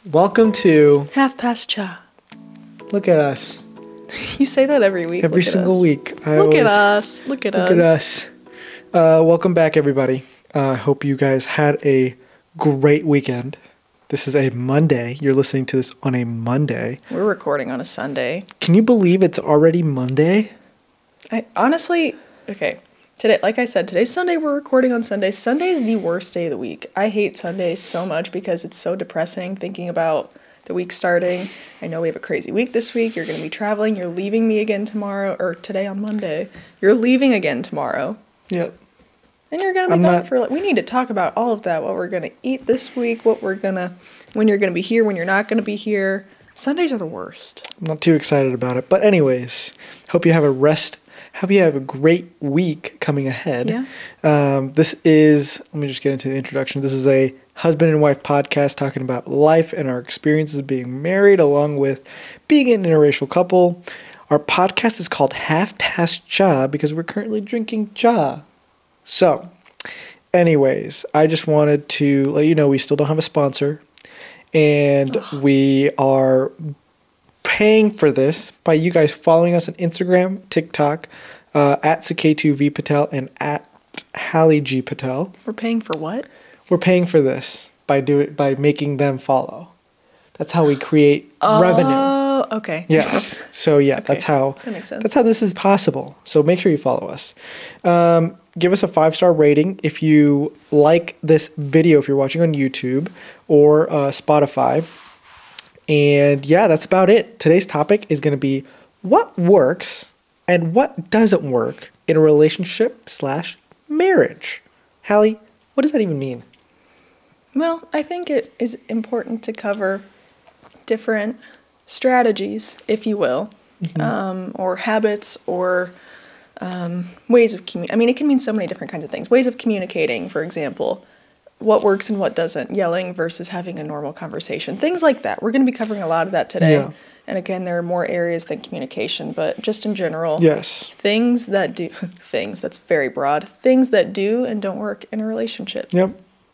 Welcome to Half Past Cha. Look at us. You say that every week. Every single week. Look at us. Look at us. Welcome back, everybody. Hope you guys had a great weekend. This is a Monday. You're listening to this on a Monday. We're recording on a Sunday. Can you believe it's already Monday? Today, like I said, today's Sunday. We're recording on Sunday. Sunday is the worst day of the week. I hate Sundays so much because it's so depressing thinking about the week starting. I know we have a crazy week this week. You're going to be traveling. You're leaving me again tomorrow, or today on Monday. You're leaving again tomorrow. Yep. And you're going to be gone for, we need to talk about all of that, what we're going to eat this week, when you're going to be here, when you're not going to be here. Sundays are the worst. I'm not too excited about it. But anyways, hope you have a great week coming ahead. Yeah. This is, let me just get into the introduction. This is a husband and wife podcast talking about life and our experiences of being married along with being an interracial couple. Our podcast is called Half Past Cha because we're currently drinking cha. So, anyways, I just wanted to let you know we still don't have a sponsor. And we are paying for this by you guys following us on Instagram, TikTok, at Ck2V Patel and at Hallie G Patel. We're paying for what? We're paying for this by making them follow. That's how we create revenue. Oh, okay. Yes. So yeah, Okay. that makes sense. That's how this is possible. So make sure you follow us. Give us a 5-star rating if you like this video, if you're watching on YouTube or Spotify. And yeah, that's about it. Today's topic is going to be what works and what doesn't work in a relationship/marriage. Hallie, what does that even mean? Well, I think it is important to cover different strategies, if you will, or habits or ways of communicating. I mean, it can mean so many different kinds of things. Ways of communicating, for example, what works and what doesn't, yelling versus having a normal conversation, things like that. We're going to be covering a lot of that today. Yeah. And again, there are more areas than communication, but just in general, Yes. things that do, that's very broad, things that do and don't work in a relationship. Yep.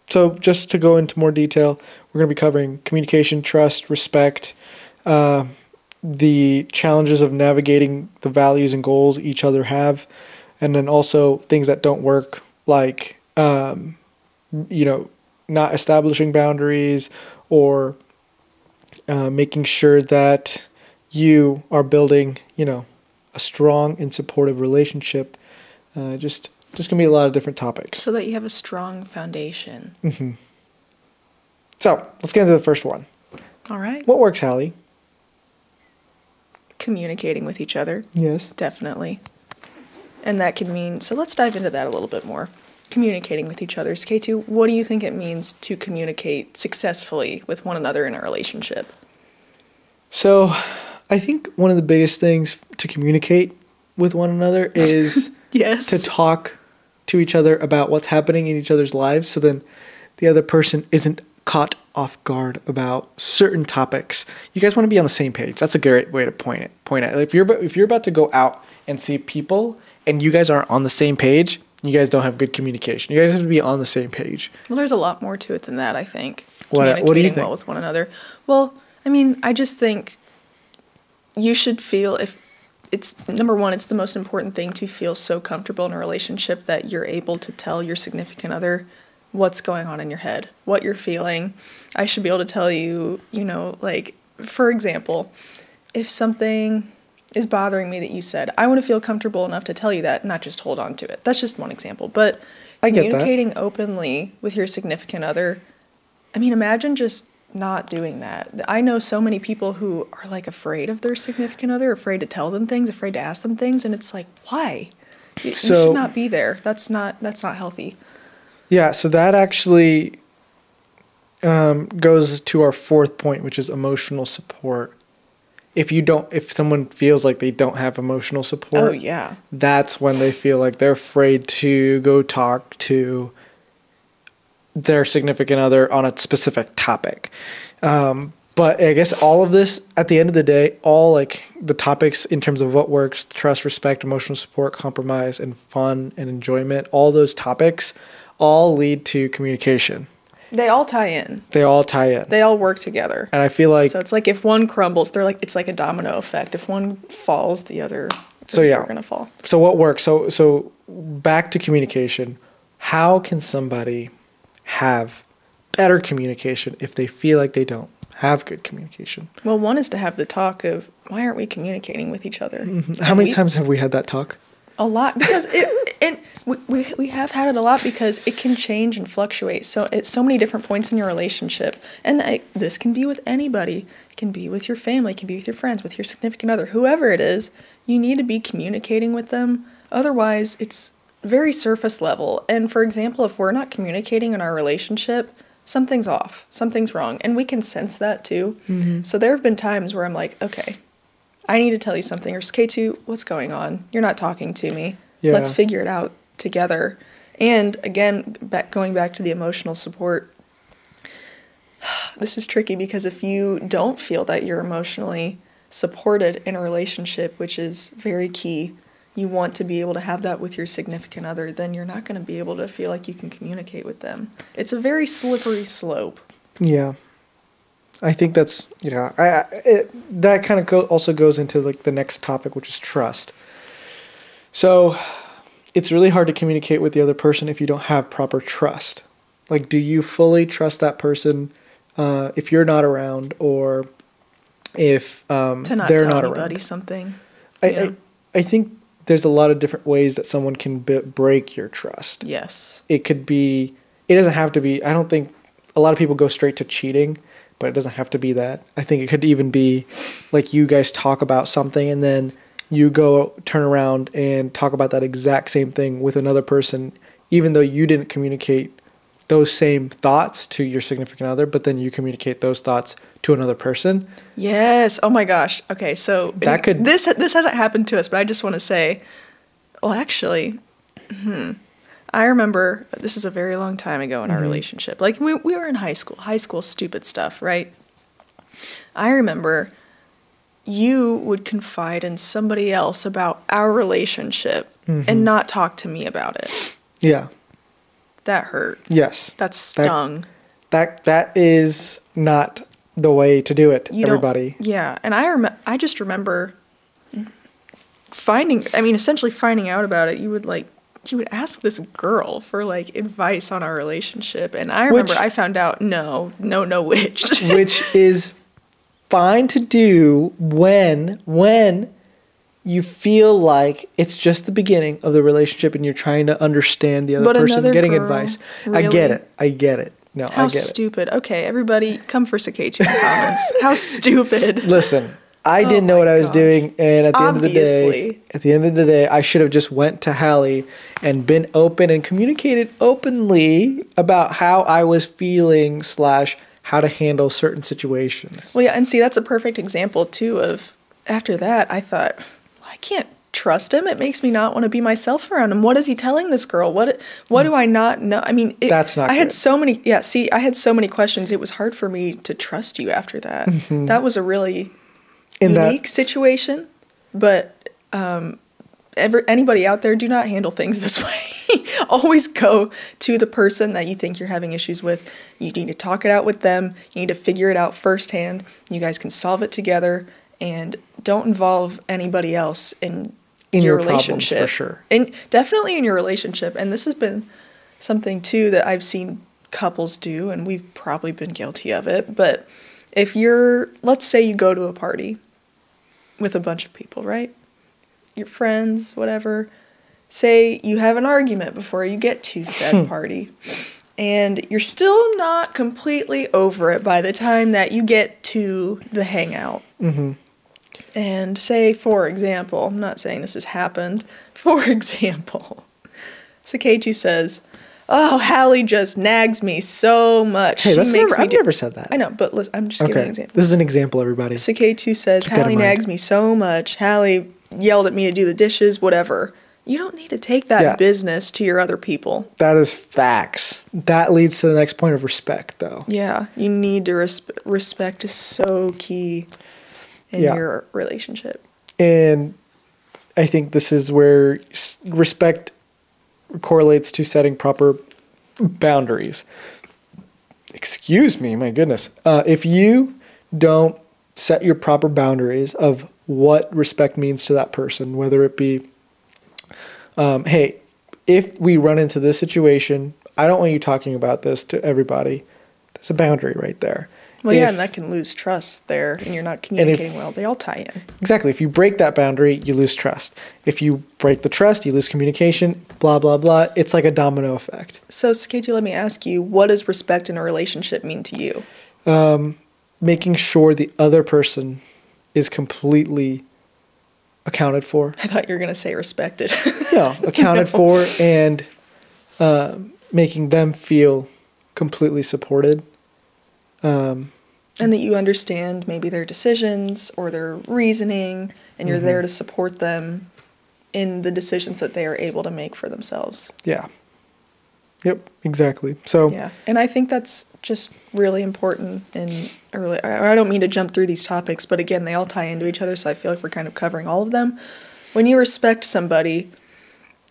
So just to go into more detail, we're going to be covering communication, trust, respect, the challenges of navigating the values and goals each other have, and then also things that don't work, like, not establishing boundaries or making sure that you are building, a strong and supportive relationship. Just going to be a lot of different topics. So that you have a strong foundation. Mm-hmm. So let's get into the first one. All right. What works, Hallie? Communicating with each other. Yes. Definitely. And that can mean, so let's dive into that a little bit more. Communicating with each other. K2, what do you think it means to communicate successfully with one another in a relationship? So I think one of the biggest things to communicate with one another is Yes. to talk to each other about what's happening in each other's lives, so then the other person isn't caught off guard about certain topics. You guys want to be on the same page. That's a great way to point at. If you're about to go out and see people and you guys aren't on the same page, you guys don't have good communication. You guys have to be on the same page. Well, there's a lot more to it than that, I think. What do you Communicating think? well with one another. Well, I mean, I just think you should feel, if it's, number one, it's the most important thing to feel so comfortable in a relationship that you're able to tell your significant other what's going on in your head, what you're feeling. I should be able to tell you, like, for example, if something is bothering me that you said, I want to feel comfortable enough to tell you that, not just hold on to it. That's just one example. But I get that. communicating openly with your significant other, I mean, imagine just not doing that. I know so many people who are like afraid of their significant other, afraid to tell them things, afraid to ask them things, and it's like, why? You should not be there. That's not healthy. Yeah, so that actually goes to our fourth point, which is emotional support. If someone feels like they don't have emotional support, Oh, yeah. that's when they feel like they're afraid to go talk to their significant other on a specific topic. But I guess all of this, at the end of the day, all like the topics in terms of what works, trust, respect, emotional support, compromise, and fun and enjoyment, all those topics all lead to communication. They all tie in. They all tie in. They all work together. And I feel like... So it's like if one crumbles, it's like a domino effect. If one falls, the other So yeah, are going to fall. So what works? So back to communication. How can somebody have better communication if they feel like they don't have good communication? Well, one is to have the talk of, why aren't we communicating with each other? How many times have we had that talk? A lot, because we have had it a lot because it can change and fluctuate. So at so many different points in your relationship, and this can be with anybody. It can be with your family, it can be with your friends, with your significant other, whoever it is. You need to be communicating with them. Otherwise, it's very surface level. And for example, if we're not communicating in our relationship, something's off, something's wrong, and we can sense that too. Mm-hmm. So there have been times where I'm like, okay, I need to tell you something, or K2, what's going on? You're not talking to me. Yeah. Let's figure it out together. And again, going back to the emotional support, this is tricky because if you don't feel that you're emotionally supported in a relationship, which is very key, you want to be able to have that with your significant other, then you're not going to be able to feel like you can communicate with them. It's a very slippery slope. Yeah. I think that's, that kind of also goes into like the next topic, which is trust. So it's really hard to communicate with the other person if you don't have proper trust. Like, do you fully trust that person if you're not around, or if they're not around? Something. I think there's a lot of different ways that someone can break your trust. Yes. It doesn't have to be, I don't think a lot of people go straight to cheating, but it doesn't have to be that. I think it could even be like you guys talk about something and then you go turn around and talk about that exact same thing with another person, even though you didn't communicate those same thoughts to your significant other, but then you communicate those thoughts to another person. Yes. Oh my gosh. Okay. So this hasn't happened to us, but I just want to say, well, actually, I remember, this is a very long time ago in our relationship. Like we were in high school stupid stuff, right? I remember you would confide in somebody else about our relationship and not talk to me about it. Yeah. That hurt. Yes. That stung. That is not the way to do it, everybody. Yeah. And I just remember essentially finding out about it. You would ask this girl for like advice on our relationship, and I remember I found out which is fine to do when you feel like it's just the beginning of the relationship and you're trying to understand the other person, getting advice. Really? I get it. No, I get it. How stupid. Okay, everybody, come for Sakaichi in the comments. How stupid. Listen. I didn't know what I was doing, and at the end of the day, I should have just went to Hallie and been open and communicated openly about how I was feeling / how to handle certain situations. Well, yeah, and see, that's a perfect example too of after that, I thought, well, I can't trust him. It makes me not want to be myself around him. What is he telling this girl? What do I not know? I mean, that's not. I had so many. Yeah, see, I had so many questions. It was hard for me to trust you after that. That was a really unique situation, but anybody out there, do not handle things this way. Always go to the person that you think you're having issues with. You need to talk it out with them. You need to figure it out firsthand. You guys can solve it together, and don't involve anybody else in your relationship. Problems, for sure. And definitely in your relationship. And this has been something too that I've seen couples do, and we've probably been guilty of it. But if let's say you go to a party with a bunch of people, right? Your friends, whatever. Say you have an argument before you get to said party, and you're still not completely over it by the time that you get to the hangout. And say, for example, I'm not saying this has happened, for example, Sakaichi says, oh, Hallie just nags me so much. Hey, I've never said that. I know, but listen, I'm just giving an example. This is an example, everybody. Sakaichi says, Hallie nags me so much. Hallie yelled at me to do the dishes, whatever. You don't need to take that business to your other people. That is facts. That leads to the next point of respect, though. Yeah, you need to respect is so key in your relationship. And I think this is where respect correlates to setting proper boundaries. excuse me, my goodness. If you don't set your proper boundaries of what respect means to that person, whether it be, hey, if we run into this situation, I don't want you talking about this to everybody. That's a boundary right there. Well, yeah, and that can lose trust there, and you're not communicating well. They all tie in. Exactly. If you break that boundary, you lose trust. If you break the trust, you lose communication, blah, blah, blah. It's like a domino effect. So, Katie, let me ask you, what does respect in a relationship mean to you? Making sure the other person is completely accounted for. I thought you were going to say respected. No, accounted for, and making them feel completely supported. And that you understand maybe their decisions or their reasoning, and you're there to support them in the decisions that they are able to make for themselves. Yeah. Yep, exactly. So yeah, and I think that's just really important. I don't mean to jump through these topics, but again, they all tie into each other, so I feel like we're kind of covering all of them. When you respect somebody,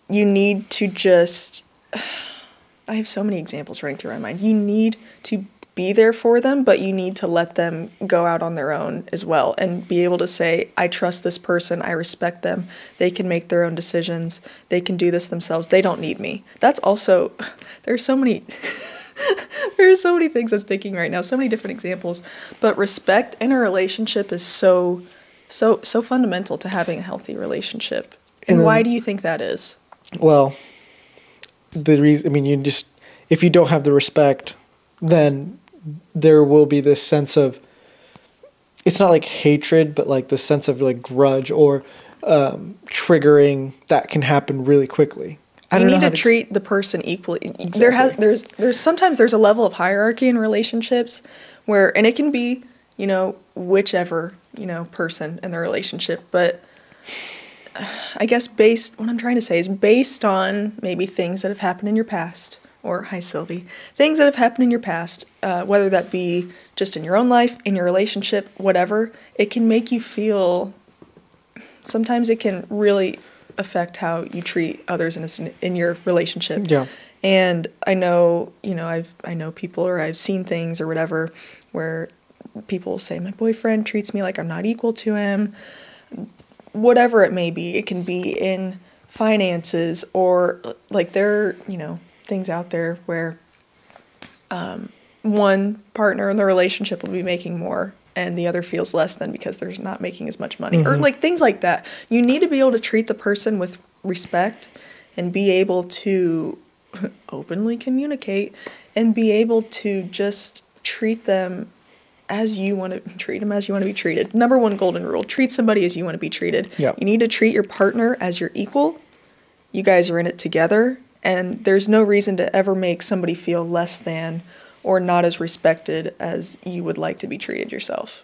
you need to just... I have so many examples running through my mind. You need to be there for them, but you need to let them go out on their own as well and be able to say, I trust this person, I respect them, they can make their own decisions, they can do this themselves, they don't need me. That's also, there's so many things I'm thinking right now, so many different examples, but respect in a relationship is so fundamental to having a healthy relationship. And why do you think that is? Well, the reason, if you don't have the respect, then there will be this sense of, it's not like hatred, but like the sense of like grudge or triggering that can happen really quickly. You need to treat the person equally. Exactly. There's sometimes there's a level of hierarchy in relationships and it can be, whichever, person in the relationship, but I guess what I'm trying to say is based on maybe things that have happened in your past. Or, hi Sylvie, things that have happened in your past, whether that be just in your own life, in your relationship, whatever, it can make you feel, sometimes it can really affect how you treat others in your relationship. Yeah. And I know, I know people, or I've seen things or whatever where people will say, my boyfriend treats me like I'm not equal to him. Whatever it may be, it can be in finances or like things out there where one partner in the relationship will be making more and the other feels less than because they're not making as much money or like things like that. You need to be able to treat the person with respect and be able to openly communicate and be able to just treat them as you want to treat them, as you want to be treated. Number one golden rule, treat somebody as you want to be treated. Yep. You need to treat your partner as your equal. You guys are in it together. And there's no reason to ever make somebody feel less than or not as respected as you would like to be treated yourself.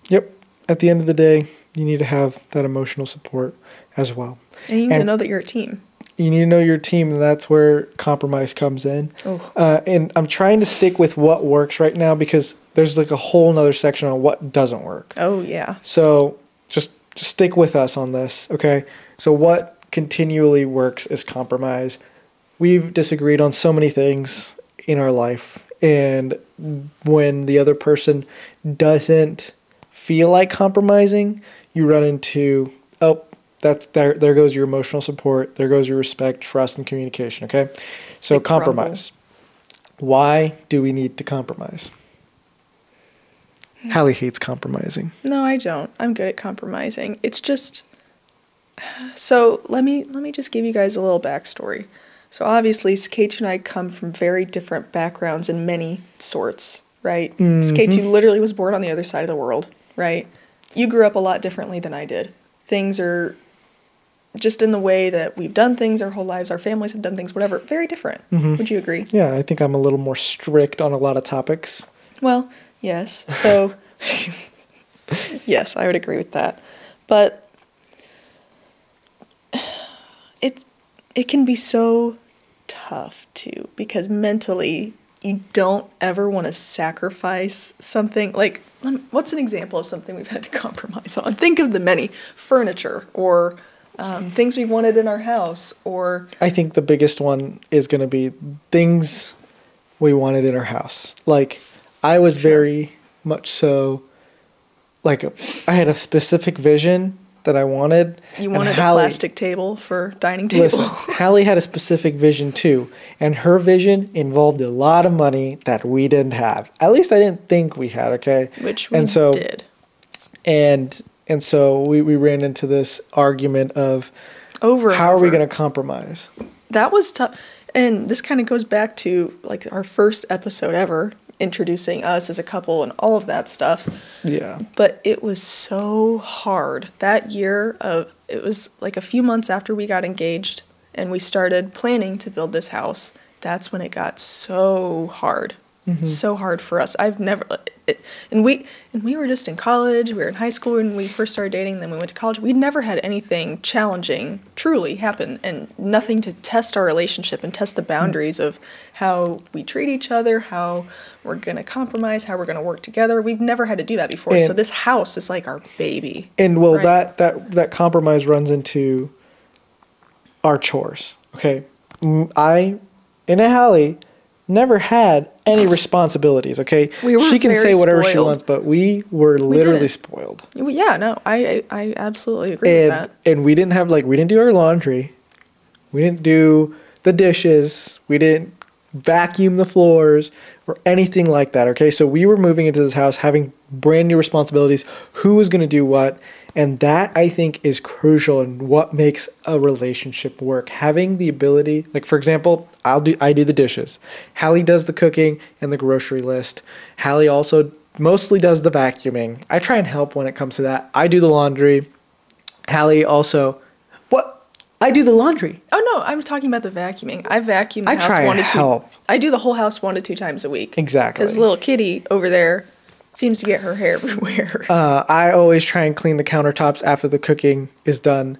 Yep. At the end of the day, you need to have that emotional support as well. And you need to know that you're a team. You need to know your team, and that's where compromise comes in. Oh. And I'm trying to stick with what works right now because there's like a whole nother section on what doesn't work. Oh, yeah. So just stick with us on this, okay? So what continually works is compromise. We've disagreed on so many things in our life, and when the other person doesn't feel like compromising, you run into, there goes your emotional support, there goes your respect, trust, and communication, okay? So compromise. Why do we need to compromise? Hallie hates compromising. No, I don't. I'm good at compromising. It's just, so let me just give you guys a little backstory. So obviously, Skate2 and I come from very different backgrounds in many sorts, right? Mm-hmm. Skate2 literally was born on the other side of the world, right? You grew up a lot differently than I did. Things are just in the way that we've done things our whole lives, our families have done things, whatever, very different. Mm-hmm. Would you agree? Yeah, I think I'm a little more strict on a lot of topics. Well, yes. So, yes, I would agree with that. But it can be so tough too, because mentally you don't ever want to sacrifice something. Like, what's an example of something we've had to compromise on? Think of the many. Furniture or things we wanted in our house, or... I think the biggest one is going to be things we wanted in our house. Like, I was very much so, like, I had a specific vision that I wanted. You wanted a plastic table for dining table. Listen, Hallie had a specific vision too, and her vision involved a lot of money that we didn't have. At least I didn't think we had, okay? Which we did. And so we ran into this argument of how are we going to compromise? That was tough. And this kind of goes back to like our first episode ever, introducing us as a couple and all of that stuff. Yeah. But it was so hard. That year it was like a few months after we got engaged and we started planning to build this house. That's when it got so hard. Mm-hmm. So hard for us. I've never, and we were just in college. We were in high school when we first started dating. Then we went to college. We'd never had anything challenging truly happen, and nothing to test our relationship and test the boundaries of how we treat each other, how we're gonna compromise, how we're gonna work together. We've never had to do that before. So this house is like our baby. And well, right? that compromise runs into our chores. Okay, I and Hallie never had any responsibilities, okay? She can say whatever she wants, but we were literally spoiled. Yeah, no, I absolutely agree with that. And we didn't do our laundry. We didn't do the dishes. We didn't vacuum the floors or anything like that, okay? So we were moving into this house having brand new responsibilities. Who was going to do what? And that, I think, is crucial in what makes a relationship work. Having the ability, like, for example, I do the dishes. Hallie does the cooking and the grocery list. Hallie also mostly does the vacuuming. I try and help when it comes to that. I do the laundry. Hallie also... What? I do the laundry. Oh, no, I'm talking about the vacuuming. I vacuum the house I do the whole house 1 to 2 times a week. Exactly. Because little kitty over there seems to get her hair everywhere. I always try and clean the countertops after the cooking is done.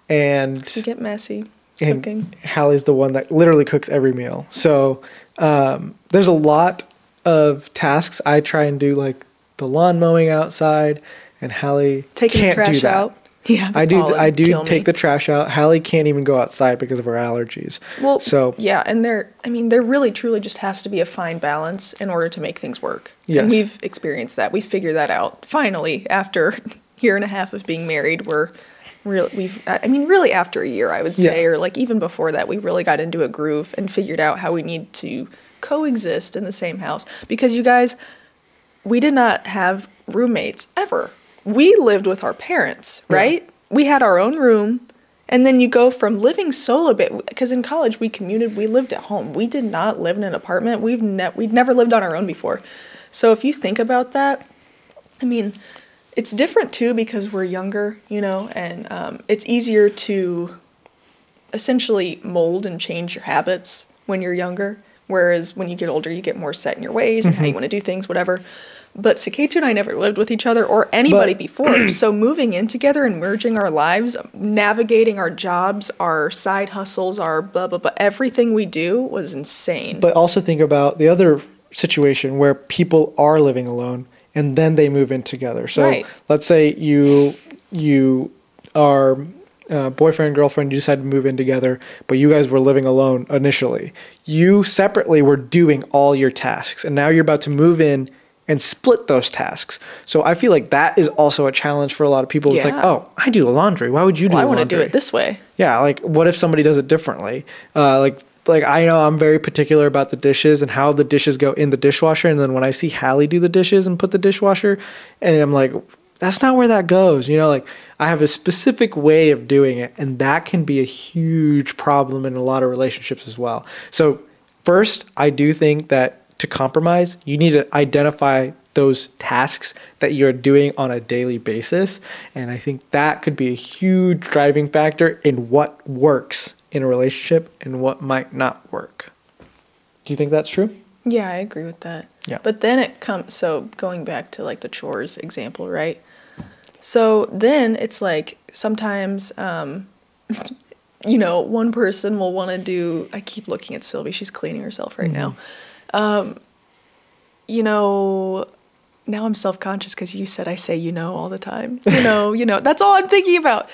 And you get messy and cooking. Hallie's the one that literally cooks every meal. So there's a lot of tasks I try and do, like the lawn mowing outside, and Hallie can't do that. Out. Yeah, I do take the trash out. Hallie can't even go outside because of her allergies. Well, so yeah, and there really truly just has to be a fine balance in order to make things work. Yes. And we've experienced that. We figured that out finally after a year and a half of being married. Really after a year, I would say, or like even before that, we really got into a groove and figured out how we need to coexist in the same house. Because you guys, we did not have roommates ever. We lived with our parents, right? Yeah. We had our own room, and then you go from living solo because in college we commuted, we lived at home. We did not live in an apartment. We'd never lived on our own before. So if you think about that, I mean, it's different too because we're younger, and it's easier to essentially mold and change your habits when you're younger, whereas when you get older, you get more set in your ways and how you want to do things, whatever. But Saketu and I never lived with each other or anybody before. So moving in together and merging our lives, navigating our jobs, our side hustles, our blah, blah, blah, everything we do was insane. But also think about the other situation where people are living alone and then they move in together. So let's say you are boyfriend, girlfriend, you decided to move in together, but you guys were living alone initially. You separately were doing all your tasks, and now you're about to move in and split those tasks. So I feel like that is also a challenge for a lot of people. Yeah. It's like, oh, I do the laundry. Why would you do the laundry? I want to do it this way. Yeah, like what if somebody does it differently? Like I know I'm very particular about the dishes and how the dishes go in the dishwasher. And then when I see Hallie do the dishes and put the dishwasher, and I'm like, that's not where that goes. Like I have a specific way of doing it, and that can be a huge problem in a lot of relationships as well. So first, I do think that to compromise, you need to identify those tasks that you're doing on a daily basis. And I think that could be a huge driving factor in what works in a relationship and what might not work. Do you think that's true? Yeah, I agree with that. Yeah. But then so going back to like the chores example, right? So then it's like sometimes, one person will want to do, I keep looking at Sylvie, she's cleaning herself right now. Now I'm self-conscious because you said I say all the time. That's all I'm thinking about.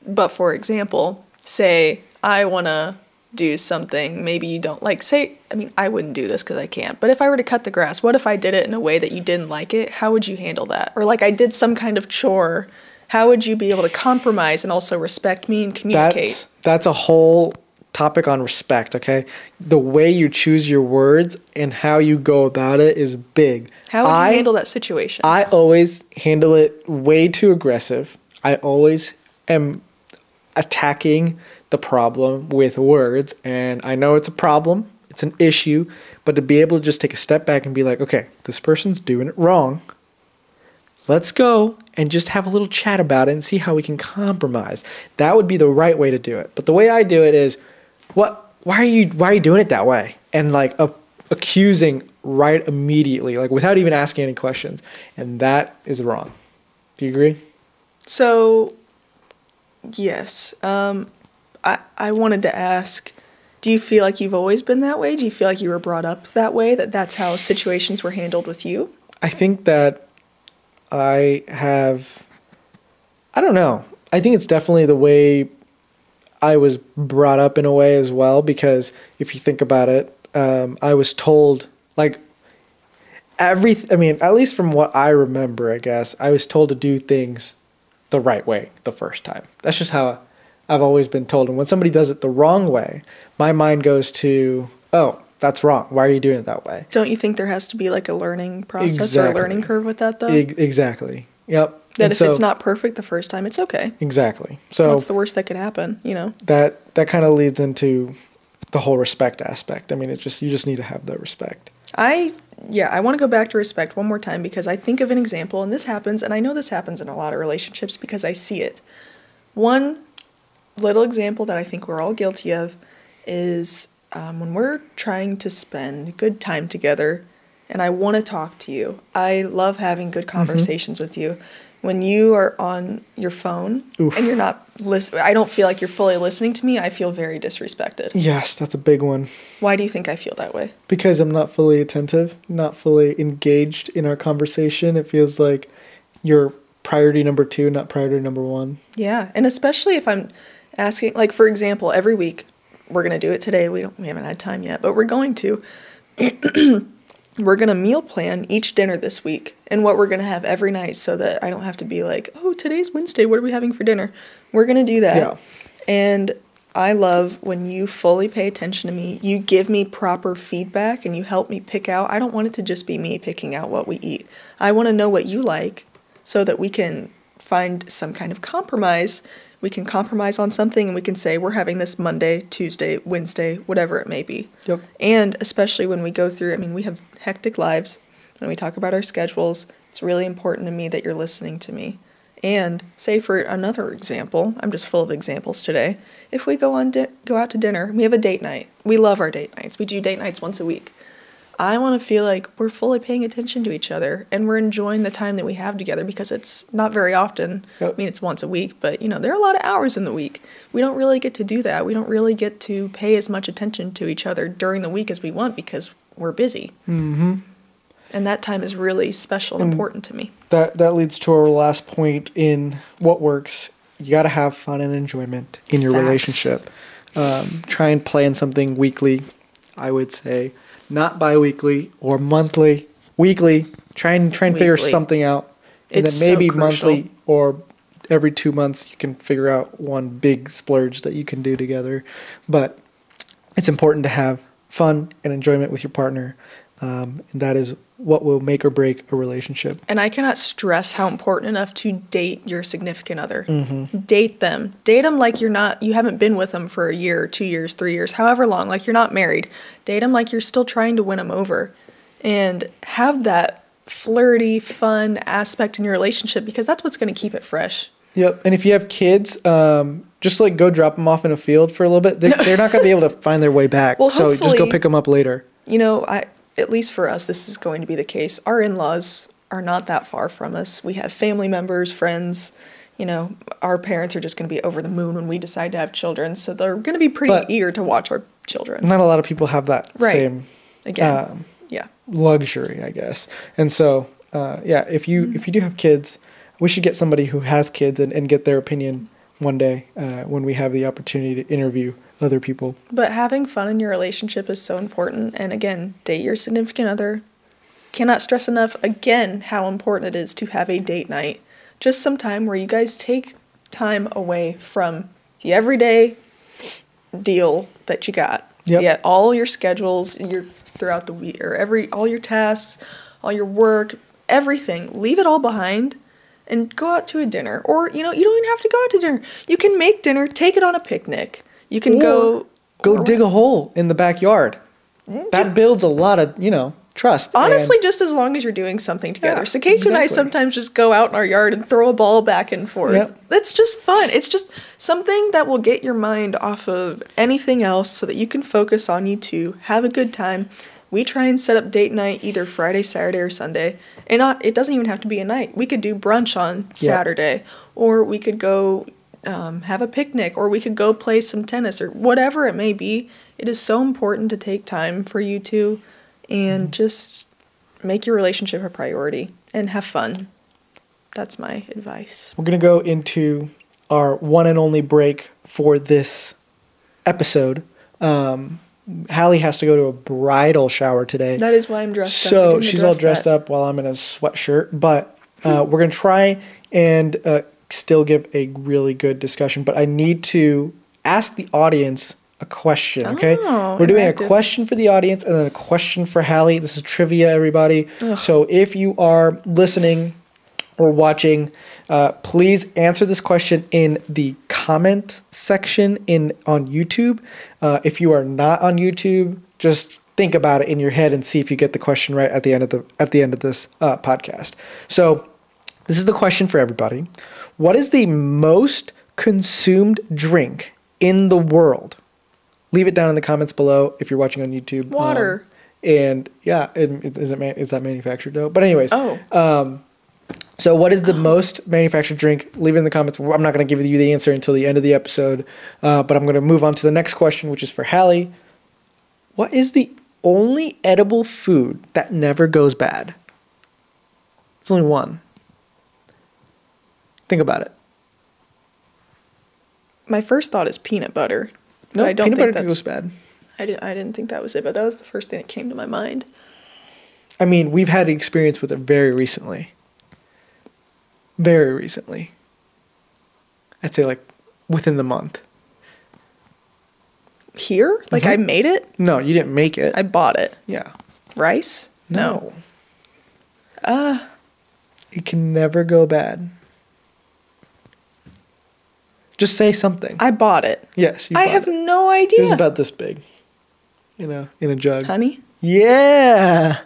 But for example, say I want to do something maybe you don't like, say, I mean, I wouldn't do this because I can't, but if I were to cut the grass, what if I did it in a way that you didn't like it? How would you handle that? Or like I did some kind of chore, how would you be able to compromise and also respect me and communicate? That's a whole topic on respect, okay? The way you choose your words and how you go about it is big. How would you handle that situation? I always handle it way too aggressive. I always am attacking the problem with words, and I know it's a problem, it's an issue, but to be able to just take a step back and be like, okay, this person's doing it wrong. Let's go and just have a little chat about it and see how we can compromise. That would be the right way to do it. But the way I do it is, why are you doing it that way? And like accusing right immediately, like without even asking any questions. And that is wrong. Do you agree? So, yes. I wanted to ask, do you feel like you've always been that way? Do you feel like you were brought up that way, that that's how situations were handled with you? I think that I don't know. I think it's definitely the way I was brought up in a way as well, because if you think about it, I was told, like, at least from what I remember, I guess, I was told to do things the right way the first time. That's just how I've always been told. And when somebody does it the wrong way, my mind goes to, oh, that's wrong. Why are you doing it that way? Don't you think there has to be like a learning process or a learning curve with that, though? Exactly. Yep. That if it's not perfect the first time, it's okay. Exactly. So what's the worst that could happen, you know? That kind of leads into the whole respect aspect. I mean, you just need to have that respect. I want to go back to respect one more time, because I think of an example, and this happens, and I know this happens in a lot of relationships because I see it. One little example that I think we're all guilty of is when we're trying to spend good time together, and I want to talk to you. I love having good conversations with you. When you are on your phone and you're not listening, I don't feel like you're fully listening to me. I feel very disrespected. Yes, that's a big one. Why do you think I feel that way? Because I'm not fully attentive, not fully engaged in our conversation. It feels like you're priority number 2, not priority number 1. Yeah, and especially if I'm asking, like, for example, every week, we're going to do it today. We haven't had time yet, but we're going to. We're going to meal plan each dinner this week and what we're going to have every night, so that I don't have to be like, oh, today's Wednesday, what are we having for dinner? We're going to do that. Yeah. And I love when you fully pay attention to me, you give me proper feedback, and you help me pick out. I don't want it to just be me picking out what we eat. I want to know what you like so that we can find some kind of compromise. We can compromise on something, and we can say we're having this Monday, Tuesday, Wednesday, whatever it may be. Yep. And especially when we go through, we have hectic lives. When we talk about our schedules, it's really important to me that you're listening to me. And say, for another example, I'm just full of examples today. If we go out to dinner, we have a date night. We love our date nights. We do date nights once a week. I want to feel like we're fully paying attention to each other and we're enjoying the time that we have together, because it's not very often. Yep. It's once a week, but there are a lot of hours in the week. We don't really get to do that. We don't really get to pay as much attention to each other during the week as we want, because we're busy. Mm-hmm. And that time is really special and important to me. That leads to our last point in what works. You got to have fun and enjoyment in your relationship. Try and plan something weekly, I would say. Not bi-weekly or monthly, weekly. Try and figure something out. And then maybe monthly or every 2 months you can figure out one big splurge that you can do together. But it's important to have fun and enjoyment with your partner. And that is what will make or break a relationship. And I cannot stress how important enough to date your significant other. Mm-hmm. Date them. Date them like you haven't been with them for a year, 2 years, 3 years, however long, like you're not married. Date them like you're still trying to win them over. And have that flirty, fun aspect in your relationship, because that's what's going to keep it fresh. Yep. And if you have kids, just like go drop them off in a field for a little bit. They're not going to be able to find their way back. Well, so just go pick them up later. At least for us, this is going to be the case. Our in-laws are not that far from us. We have family members, friends. Our parents are just going to be over the moon when we decide to have children. So they're going to be pretty eager to watch our children. Not a lot of people have that same luxury, I guess. And so, if you do have kids, we should get somebody who has kids and get their opinion one day when we have the opportunity to interview other people. But having fun in your relationship is so important. And again, date your significant other. Cannot stress enough, again, how important it is to have a date night. Just some time where you guys take time away from the everyday deal that you got. Yep. You got all your schedules, throughout the week, or all your tasks, all your work, everything. Leave it all behind and go out to a dinner. Or, you don't even have to go out to dinner. You can make dinner, take it on a picnic. You can go dig a hole in the backyard. That builds a lot of, trust. Honestly, just as long as you're doing something together. Yeah, So Casey and I exactly. sometimes just go out in our yard and throw a ball back and forth. Yep. It's just fun. It's just something that will get your mind off of anything else so that you can focus on you two, have a good time. We try and set up date night either Friday, Saturday, or Sunday. And it doesn't even have to be a night. We could do brunch on Saturday, or we could go have a picnic, or we could go play some tennis, or whatever it may be. It is so important to take time for you two and just make your relationship a priority and have fun. That's my advice. We're going to go into our one and only break for this episode. Hallie has to go to a bridal shower today. That is why I'm dressed up. I So didn't she's all address dressed that. up while I'm in a sweatshirt. But we're going to try and still give a really good discussion. But I need to ask the audience a question, okay? Oh, we're doing a interactive. question for the audience and then a question for Hallie. This is trivia, everybody. So if you are listening or watching, please answer this question in the comment section on YouTube. If you are not on YouTube, just think about it in your head and see if you get the question right at the end of this podcast. So this is the question for everybody. What is the most consumed drink in the world? Leave it down in the comments below if you're watching on YouTube. Water. And yeah, is that manufactured though? But anyways. Oh. So what is the most manufactured drink? Leave it in the comments. I'm not going to give you the answer until the end of the episode. But I'm going to move on to the next question, which is for Hallie. What is the only edible food that never goes bad? It's only one. Think about it. My first thought is peanut butter. No, But I don't peanut think butter that's goes bad. I didn't think that was it, but that was the first thing that came to my mind. I mean, we've had experience with it very recently. Very recently. I'd say like within the month. Here? Like I made it? No, you didn't make it. I bought it. Yeah. Rice? No. It can never go bad. Just say something. I bought it. Yes, you I bought have it. no idea. It was about this big. In a jug. Honey? Yeah.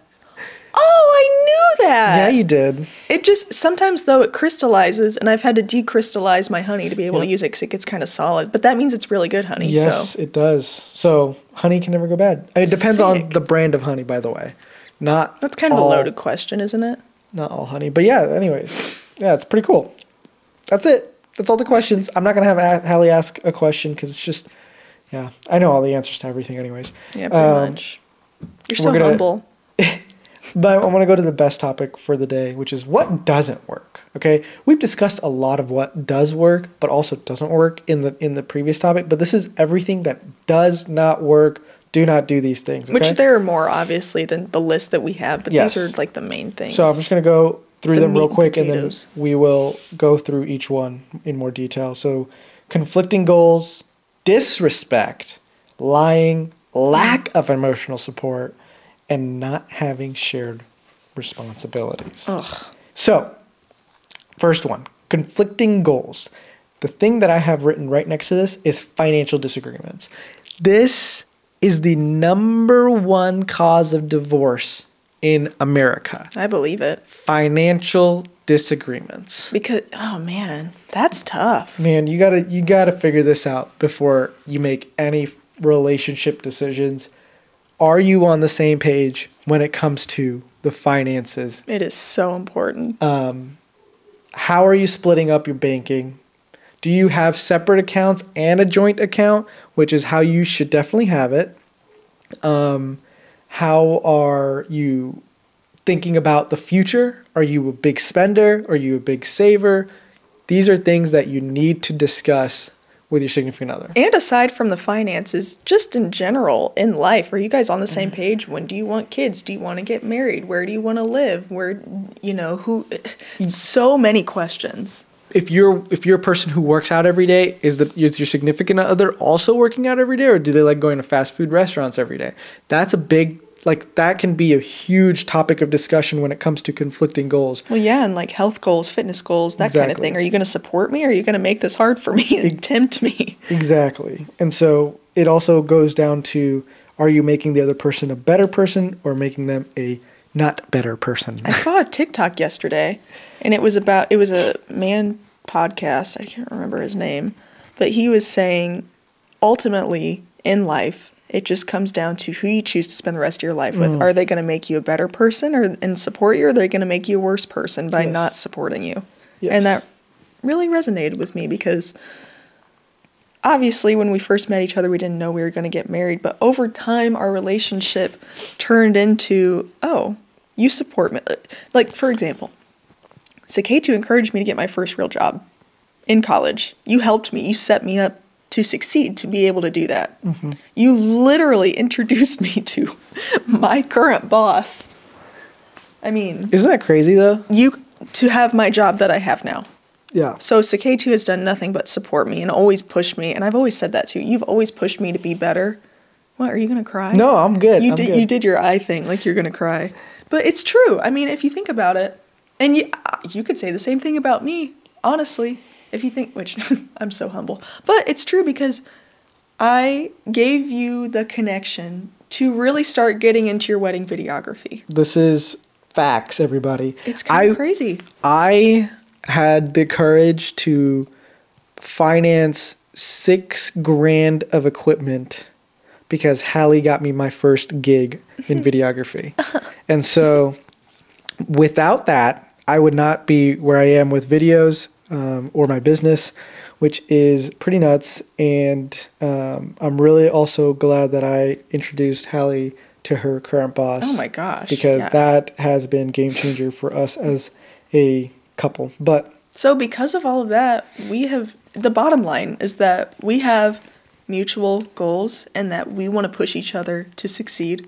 Oh, I knew that. Yeah, you did. It just, sometimes though, it crystallizes, and I've had to decrystallize my honey to be able to Yep. use it because it gets kind of solid. But that means it's really good honey. Yes, So it does. So honey can never go bad. It depends on Sick. the brand of honey, by the way. Not that's kind of all, a loaded question, isn't it? Not all honey. But yeah, anyways. Yeah, it's pretty cool. That's it. That's all the questions. I'm not going to have Hallie ask a question because it's just, yeah. I know all the answers to everything anyways. Yeah, pretty much. You're so we're gonna- humble. But I want to go to the best topic for the day, which is what doesn't work. Okay, we've discussed a lot of what does work, but also doesn't work in the previous topic. But this is everything that does not work. Do not do these things. Okay? Which there are more, obviously, than the list that we have, but Yes. these are like the main things. So I'm just going to go through The them real meat and quick, and then potatoes. we will go through each one in more detail. So conflicting goals, disrespect, lying, lack of emotional support, and not having shared responsibilities. Ugh. So, first one, conflicting goals. The thing that I have written right next to this is financial disagreements. This is the number one cause of divorce in America. I believe it. Financial disagreements. Because, oh man, that's tough. Man, you gotta figure this out before you make any relationship decisions. Are you on the same page when it comes to the finances? It is so important. How are you splitting up your banking? Do you have separate accounts and a joint account, which is how you should definitely have it? How are you thinking about the future? Are you a big spender? Are you a big saver? These are things that you need to discuss with your significant other. And aside from the finances, just in general in life, are you guys on the same page? When do you want kids? Do you want to get married? Where do you want to live? Where, who? So many questions. If you're a person who works out every day, is your significant other also working out every day, or do they like going to fast food restaurants every day? That's a big, that can be a huge topic of discussion when it comes to conflicting goals. Well, yeah, and like health goals, fitness goals, that kind of thing. Are you going to support me, or are you going to make this hard for me and tempt me? Exactly. And so it also goes down to, are you making the other person a better person or making them a not better person? I saw a TikTok yesterday, and it was a man podcast. I can't remember his name, but he was saying ultimately in life, it just comes down to who you choose to spend the rest of your life with. Are they going to make you a better person and support you, or are they going to make you a worse person by not supporting you? Yes. And that really resonated with me because obviously when we first met each other, we didn't know we were going to get married. But over time, our relationship turned into, oh, you support me. Like, for example, Saketu encouraged me to get my first real job in college. You helped me. You set me up to succeed, to be able to do that. Mm-hmm. You literally introduced me to my current boss. I mean... Isn't that crazy, though? To have my job that I have now. Yeah. So Saketu has done nothing but support me and always push me, and I've always said that too. You've always pushed me to be better. What, are you going to cry? No, I'm good. You did your eye thing, like you're going to cry. But it's true. I mean, if you think about it, and you could say the same thing about me, honestly. If you think, which I'm so humble, but it's true because I gave you the connection to really start getting into your wedding videography. This is facts, everybody. It's kind of crazy. I had the courage to finance $6,000 of equipment because Hallie got me my first gig in videography. And so without that, I would not be where I am with videos. Or my business, which is pretty nuts. And I'm really also glad that I introduced Hallie to her current boss. Oh my gosh. Because that has been game changer for us as a couple. But so because of all of that, the bottom line is that we have mutual goals and that we want to push each other to succeed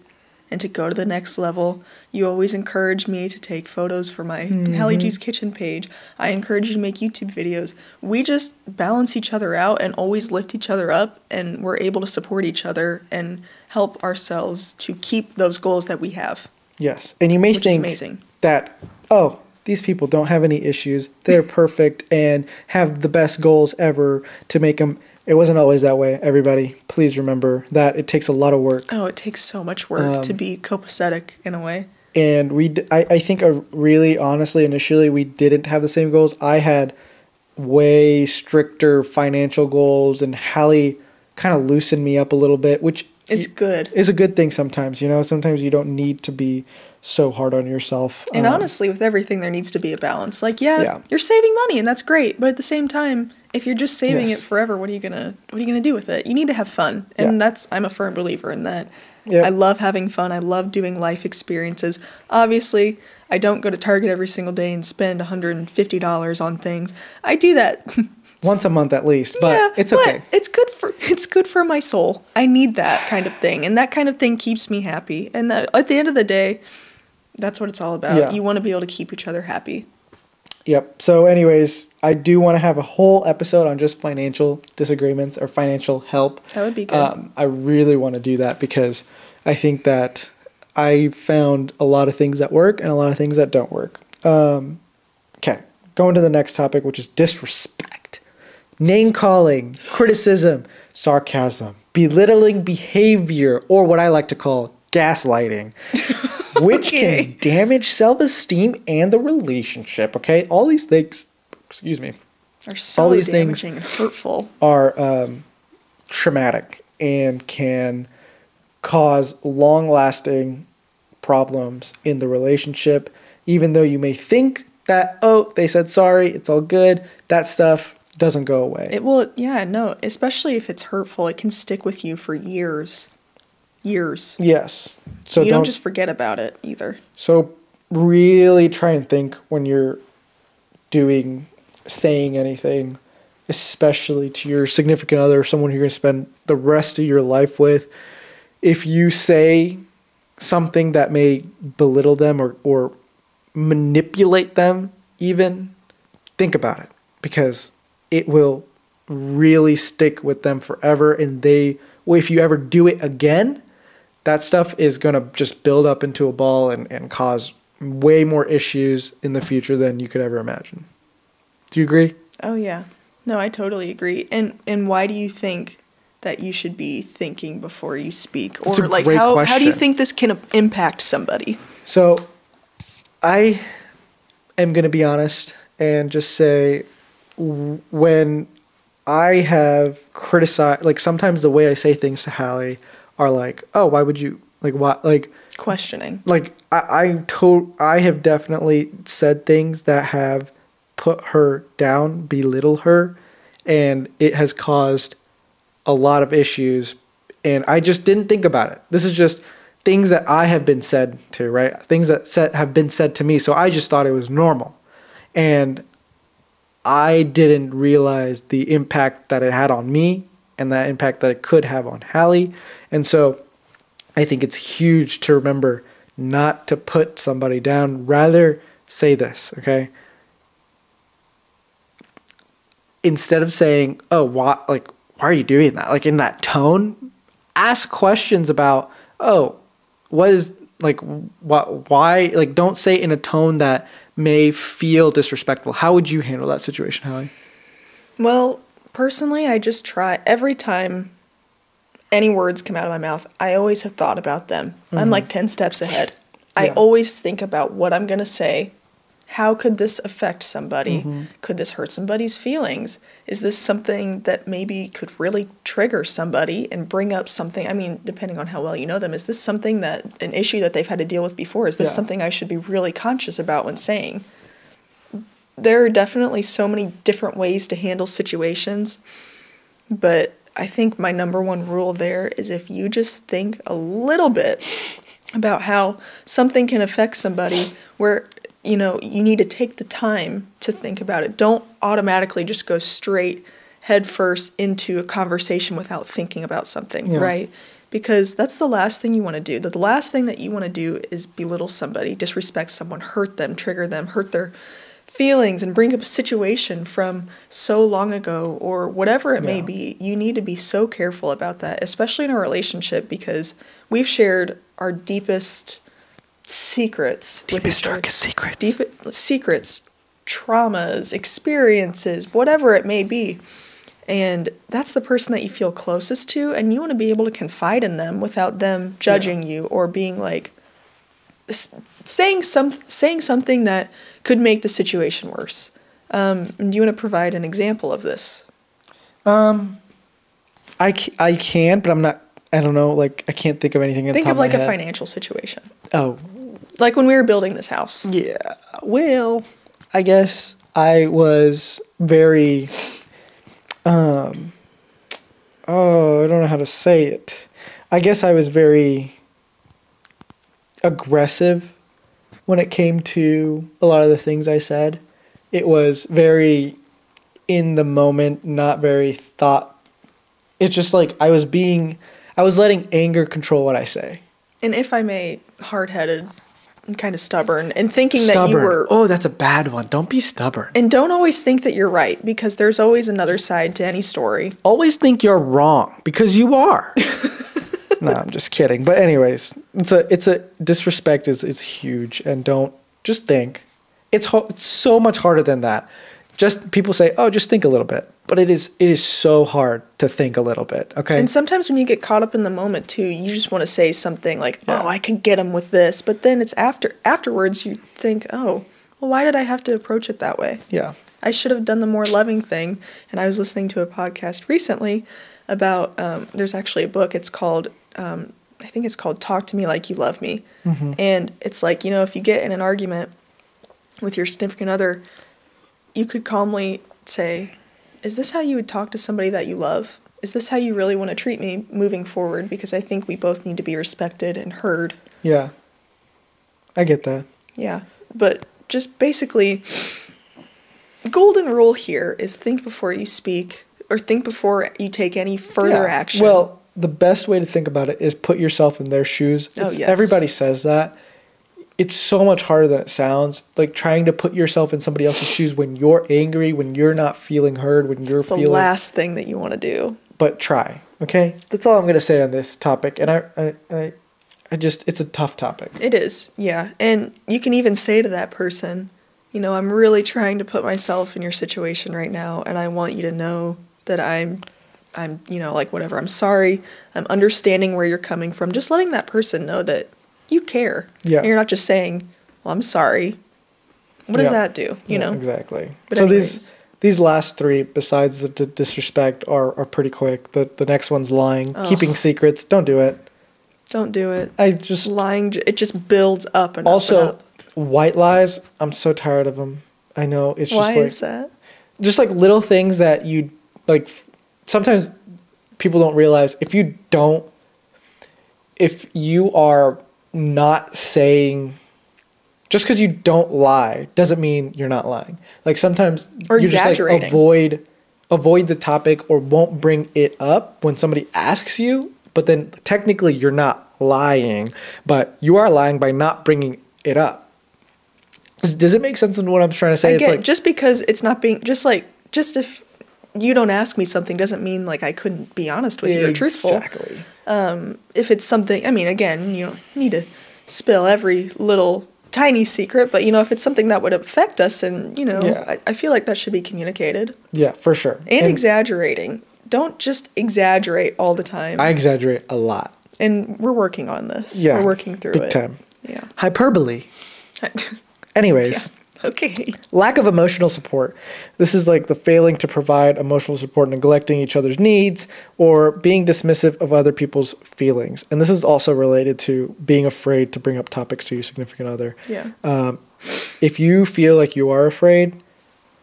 and to go to the next level. You always encourage me to take photos for my Hallie G's Kitchen page. I encourage you to make YouTube videos. We just balance each other out and always lift each other up, and we're able to support each other and help ourselves to keep those goals that we have. Yes, and you may think that, oh, these people don't have any issues. They're perfect and have the best goals ever to make them. It wasn't always that way, everybody. Please remember that it takes a lot of work. Oh, it takes so much work to be copacetic in a way. And I think really, honestly, initially, we didn't have the same goals. I had way stricter financial goals, and Hallie kind of loosened me up a little bit, which is good. Is a good thing sometimes. Sometimes you don't need to be so hard on yourself. And honestly, with everything, there needs to be a balance. Like, you're saving money, and that's great. But at the same time, if you're just saving it forever, what are you gonna do with it? You need to have fun, and I'm a firm believer in that. Yep. I love having fun. I love doing life experiences. Obviously, I don't go to Target every single day and spend $150 on things. I do that once a month at least, but it's okay. It's good for my soul. I need that kind of thing, and that kind of thing keeps me happy. And at the end of the day, that's what it's all about. Yeah. You want to be able to keep each other happy. Yep. So anyways, I do want to have a whole episode on just financial disagreements or financial help. That would be good. I really want to do that because I think that I found a lot of things that work and a lot of things that don't work. Okay. Going to the next topic, which is disrespect. Name calling, criticism, sarcasm, belittling behavior, or what I like to call gaslighting. Which can damage self-esteem and the relationship, okay? All these things, are so damaging and hurtful. Are traumatic and can cause long-lasting problems in the relationship. Even though you may think that, oh, they said sorry, it's all good, that stuff doesn't go away. It will, especially if it's hurtful, it can stick with you for years. Yes. So you don't just forget about it either. So really try and think when you're saying anything especially to your significant other, someone you're going to spend the rest of your life with, if you say something that may belittle them or manipulate them even, think about it, because it will really stick with them forever. And if you ever do it again, that stuff is going to just build up into a ball and cause way more issues in the future than you could ever imagine. Do you agree? Oh, yeah. No, I totally agree. And why do you think that you should be thinking before you speak? Or like how do you think this can impact somebody? So I am going to be honest and just say, when I have criticized, like sometimes the way I say things to Hallie are like, oh, why would you, like what, like questioning. Like I have definitely said things that have put her down, belittle her, and it has caused a lot of issues, and I just didn't think about it. This is just things that I have been said to, right? Things that have been said to me, so I just thought it was normal. And I didn't realize the impact that it had on me and that impact that it could have on Hallie. And so I think it's huge to remember not to put somebody down. Rather say this, okay? Instead of saying, oh, why are you doing that? Like in that tone, ask questions about, oh, what is, like, what, why, like, don't say it in a tone that may feel disrespectful. How would you handle that situation, Hallie? Well, personally, I just try, every time any words come out of my mouth, I always have thought about them. Mm-hmm. I'm like 10 steps ahead. Yeah. I always think about what I'm going to say. How could this affect somebody? Mm-hmm. Could this hurt somebody's feelings? Is this something that maybe could really trigger somebody and bring up something? I mean, depending on how well you know them, is this something an issue that they've had to deal with before? Is this something I should be really conscious about when saying? There are definitely so many different ways to handle situations, but I think my number one rule there is if you just think a little bit about how something can affect somebody, where you need to take the time to think about it. Don't automatically just go straight head first into a conversation without thinking about something, right? Because that's the last thing you want to do. The last thing that you want to do is belittle somebody, disrespect someone, hurt them, trigger them, hurt their feelings, and bring up a situation from so long ago or whatever it may be. You need to be so careful about that, especially in a relationship, because we've shared our deepest secrets, darkest secrets, traumas, experiences, whatever it may be, and that's the person that you feel closest to, and you want to be able to confide in them without them judging you or being like saying something that could make the situation worse. Do you want to provide an example of this? I can, but I'm not. I don't know. Like, I can't think of anything. Think of like a financial situation. Oh. Like when we were building this house. Yeah. Well, I guess I was very, I don't know how to say it. I guess I was very aggressive when it came to a lot of the things I said. It was very in the moment, not very thought. It's just like I was letting anger control what I say. And if I may, hard-headed and kind of stubborn, and thinking that you were... Oh, that's a bad one. Don't be stubborn. And don't always think that you're right, because there's always another side to any story. Always think you're wrong, because you are. No, I'm just kidding. But anyways, it's a disrespect is huge, and just think. It's so much harder than that. Just people say, oh, just think a little bit. But it is so hard to think a little bit, okay? And sometimes when you get caught up in the moment, too, you just want to say something like, oh, I could get him with this. But then it's afterwards you think, oh, well, why did I have to approach it that way? Yeah. I should have done the more loving thing. And I was listening to a podcast recently about, there's actually a book, it's called, I think it's called Talk to Me Like You Love Me. Mm-hmm. And it's like, if you get in an argument with your significant other, you could calmly say, is this how you would talk to somebody that you love? Is this how you really want to treat me moving forward? Because I think we both need to be respected and heard. Yeah. I get that. Yeah. But just basically golden rule here is think before you speak, or think before you take any further action. Well, the best way to think about it is put yourself in their shoes. Yes. Everybody says that. It's so much harder than it sounds. Like trying to put yourself in somebody else's shoes when you're angry, when you're not feeling heard, when you're it's the last thing that you want to do. But try, okay? That's all I'm going to say on this topic. And I just, it's a tough topic. It is, yeah. And you can even say to that person, you know, I'm really trying to put myself in your situation right now, and I want you to know that I'm, you know, like whatever, I'm sorry, I'm understanding where you're coming from. Just letting that person know that you care. Yeah. And you're not just saying, well, I'm sorry. What does that do, you know? Exactly. But so anyways. these last three, besides the disrespect, are pretty quick. The next one's lying, keeping secrets. Don't do it. Don't do it. Lying, it just builds up and also, up and up. White lies, I'm so tired of them. I know, it's just Why like... is that? Just like little things that you, like, sometimes people don't realize if you are not saying, just because you don't lie doesn't mean you're not lying. Like sometimes or you just like avoid the topic or won't bring it up when somebody asks you, but then technically you're not lying, but you are lying by not bringing it up. Does it make sense in what I'm trying to say? It's like, just because it's not being, just if you don't ask me something doesn't mean like I couldn't be honest with you or truthful. Exactly. If it's something, I mean, again, you don't need to spill every little tiny secret, but you know, if it's something that would affect us, and you know, I feel like that should be communicated. Yeah, for sure. And exaggerating. Don't just exaggerate all the time. I exaggerate a lot. And we're working on this. Yeah. We're working through it. Big time. Yeah. Hyperbole. Anyways. Yeah. Okay. Lack of emotional support. This is like the failing to provide emotional support, neglecting each other's needs, or being dismissive of other people's feelings. And this is also related to being afraid to bring up topics to your significant other. Yeah. If you feel like you are afraid,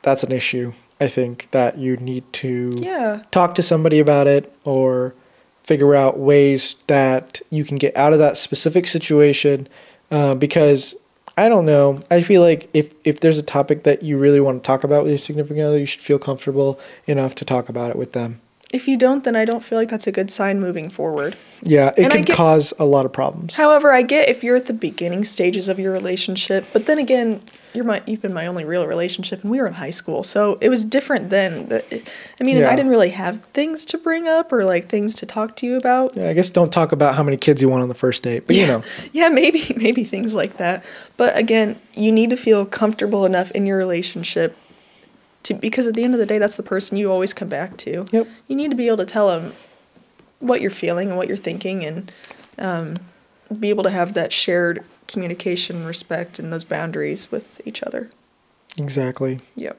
that's an issue. I think that you need to talk to somebody about it or figure out ways that you can get out of that specific situation, because I don't know. I feel like if there's a topic that you really want to talk about with your significant other, you should feel comfortable enough to talk about it with them. If you don't, then I don't feel like that's a good sign moving forward. Yeah, it could cause a lot of problems. However, I get if you're at the beginning stages of your relationship, but then again, you've been my only real relationship, and we were in high school, so it was different then. I mean, I didn't really have things to bring up or like things to talk to you about. Yeah, I guess don't talk about how many kids you want on the first date, but you know. Yeah, maybe things like that. But again, you need to feel comfortable enough in your relationship because at the end of the day, that's the person you always come back to. Yep. You need to be able to tell them what you're feeling and what you're thinking, and be able to have that shared communication, respect, and those boundaries with each other. Exactly. Yep.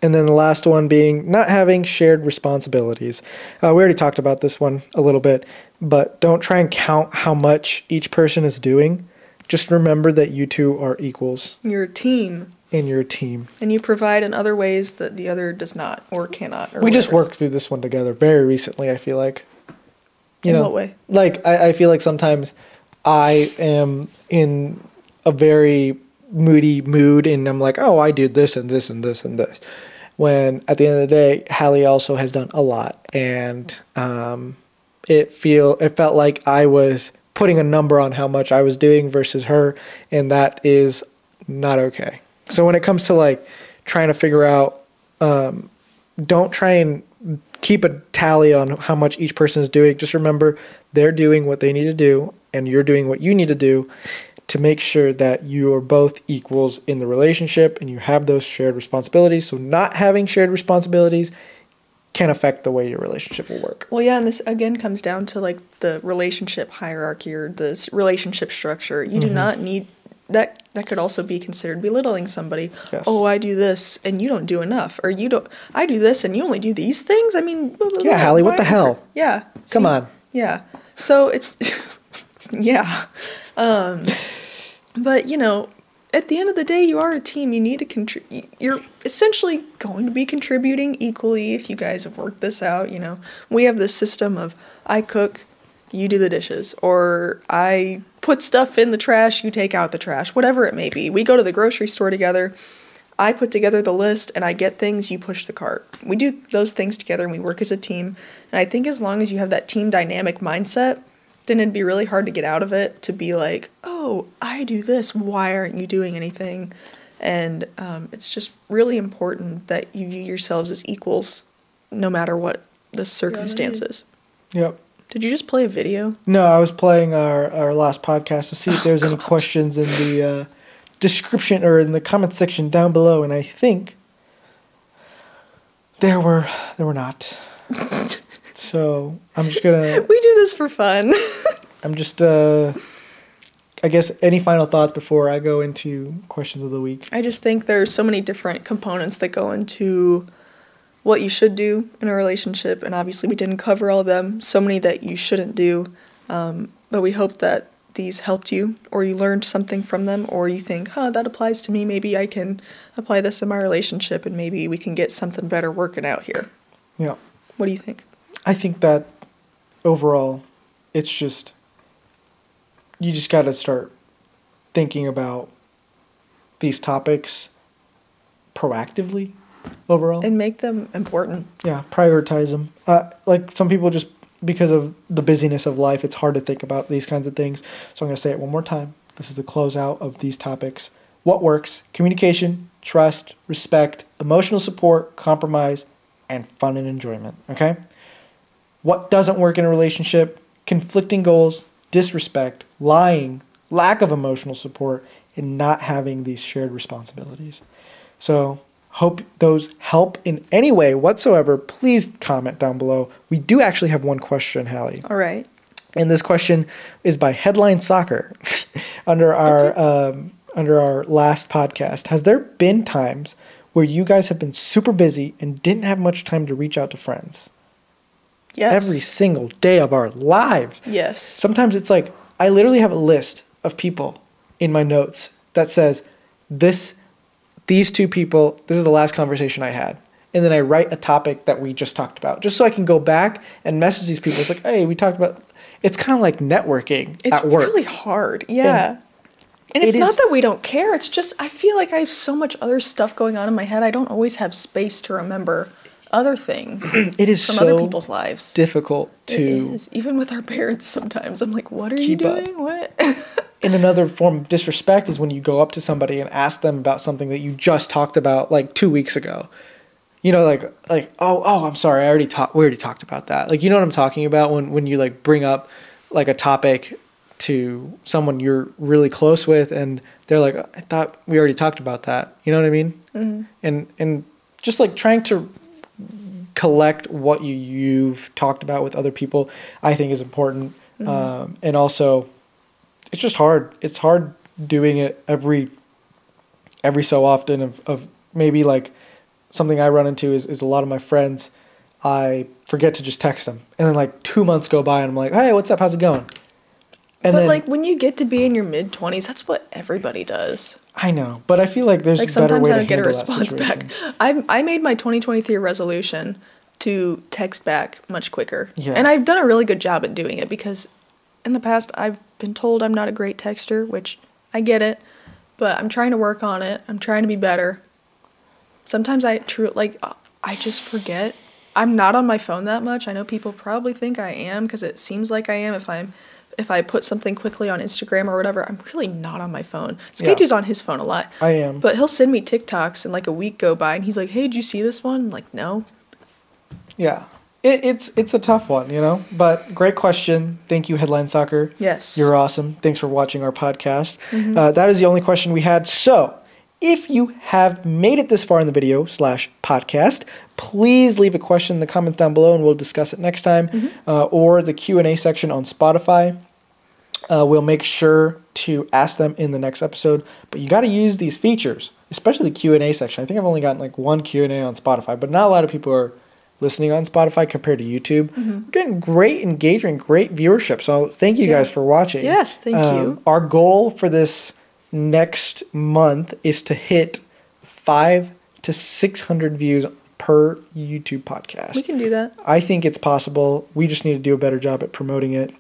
And then the last one being not having shared responsibilities. We already talked about this one a little bit, but don't try and count how much each person is doing. Just remember that you two are equals. You're a team. And you're a team. And you provide in other ways that the other does not or cannot. Or we just worked through this one together very recently, I feel like. In what way? Like, I feel like sometimes I am in a very moody mood and I'm like, oh, I did this and this and this and this. When at the end of the day, Hallie also has done a lot. And it felt like I was putting a number on how much I was doing versus her. And that is not okay. So when it comes to like trying to figure out, don't try and keep a tally on how much each person is doing. Just remember they're doing what they need to do and you're doing what you need to do to make sure that you are both equals in the relationship and you have those shared responsibilities. So not having shared responsibilities can affect the way your relationship will work. Well, yeah, and this again comes down to like the relationship hierarchy or the relationship structure. You do not need that could also be considered belittling somebody. Yes. Oh, I do this and you don't do enough, or I do this and you only do these things. I mean, blah, blah, yeah, Hallie, what the hell? Yeah, come on. Yeah, so it's yeah, but you know, at the end of the day, you are a team. You need to contribute. You're essentially going to be contributing equally if you guys have worked this out. You know, we have this system of I cook, you do the dishes, or I put stuff in the trash, you take out the trash, whatever it may be. We go to the grocery store together. I put together the list and I get things, you push the cart. We do those things together and we work as a team. And I think as long as you have that team dynamic mindset, then it'd be really hard to get out of it, to be like, oh, I do this, why aren't you doing anything? And it's just really important that you view yourselves as equals no matter what the circumstances. Yep. Did you just play a video? No, I was playing our last podcast to see if there's any questions in the description or in the comment section down below, and I think there were not. So I'm just gonna. We do this for fun. I'm just. I guess any final thoughts before I go into questions of the week? I just think there's so many different components that go into what you should do in a relationship, and obviously we didn't cover all of them. So many that you shouldn't do, but we hope that these helped you, or you learned something from them, or you think, that applies to me, maybe I can apply this in my relationship, and maybe we can get something better working out here. Yeah. What do you think? I think that overall, it's just, you just got to start thinking about these topics proactively overall. And make them important. Yeah, prioritize them. Like some people, just because of the busyness of life, it's hard to think about these kinds of things. So I'm going to say it one more time. This is the closeout of these topics. What works? Communication, trust, respect, emotional support, compromise, and fun and enjoyment. Okay? What doesn't work in a relationship? Conflicting goals, disrespect, lying, lack of emotional support, and not having these shared responsibilities. So hope those help in any way whatsoever. Please comment down below. We do actually have one question, Hallie. All right. And this question is by Headline Soccer. Under our last podcast, has there been times where you guys have been super busy and didn't have much time to reach out to friends? Yes. Every single day of our lives. Yes. Sometimes it's like, I literally have a list of people in my notes that says, these two people, this is the last conversation I had. And then I write a topic that we just talked about, just so I can go back and message these people. It's like, hey, we talked about, it's kind of like networking at work. It's really hard. Yeah. And it's not that we don't care. It's just, I feel like I have so much other stuff going on in my head. I don't always have space to remember other things it is from so other people's lives. Difficult to. It is. Even with our parents sometimes. I'm like, what are you doing? What? And another form of disrespect is when you go up to somebody and ask them about something that you just talked about like 2 weeks ago. You know, like oh, I'm sorry, we already talked about that. Like, you know what I'm talking about when you like bring up like a topic to someone you're really close with and they're like, I thought we already talked about that. You know what I mean? Mm-hmm. And just like trying to collect what you've talked about with other people, I think is important. Mm-hmm. And also, it's just hard. It's hard doing it every so often of maybe like something I run into is a lot of my friends, I forget to just text them. And then like 2 months go by and I'm like, hey, what's up? How's it going? And but then, like when you get to be in your mid-20s, that's what everybody does. I know, but I feel like there's like a better way sometimes I to don't get a handle response back. I made my 2023 resolution to text back much quicker. Yeah. And I've done a really good job at doing it because in the past I've been told I'm not a great texter, which I get it, but I'm trying to work on it. I'm trying to be better. Sometimes I just forget. I'm not on my phone that much. I know people probably think I am because it seems like I am if I put something quickly on Instagram or whatever. I'm really not on my phone. Skagey's on his phone a lot. I am. But he'll send me TikToks and like a week go by and he's like, hey, did you see this one? I'm like, no. Yeah. It's a tough one, you know? But great question. Thank you, Headline Soccer. Yes. You're awesome. Thanks for watching our podcast. Mm-hmm. That is the only question we had. So if you have made it this far in the video /podcast, please leave a question in the comments down below and we'll discuss it next time. Mm-hmm. Or the Q&A section on Spotify. We'll make sure to ask them in the next episode. But you got to use these features, especially the Q&A section. I think I've only gotten like one Q&A on Spotify, but not a lot of people are listening on Spotify compared to YouTube. Mm-hmm. We're getting great engagement, great viewership. So thank you guys for watching. Yes, thank you. Our goal for this next month is to hit 500 to 600 views per YouTube podcast. We can do that. I think it's possible. We just need to do a better job at promoting it.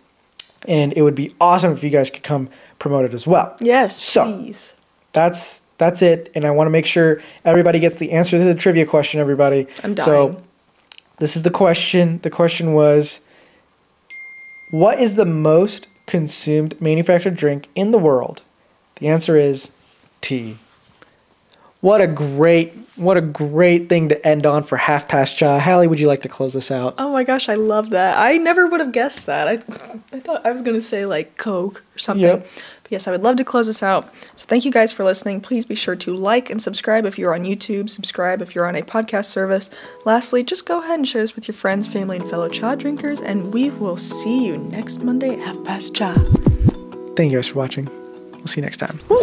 And it would be awesome if you guys could come promote it as well. Yes, so, please. That's that's it. And I want to make sure everybody gets the answer to the trivia question, everybody. I'm dying. So this is the question. The question was, what is the most consumed manufactured drink in the world? The answer is tea. What a great thing to end on for Half Past Cha. Hallie, would you like to close this out? Oh my gosh, I love that. I never would have guessed that. I thought I was going to say like Coke or something. Yep. But yes, I would love to close this out. So thank you guys for listening. Please be sure to like and subscribe if you're on YouTube, subscribe if you're on a podcast service. Lastly, just go ahead and share this with your friends, family, and fellow cha drinkers, and we will see you next Monday at Half Past Cha. Thank you guys for watching. We'll see you next time. Woo.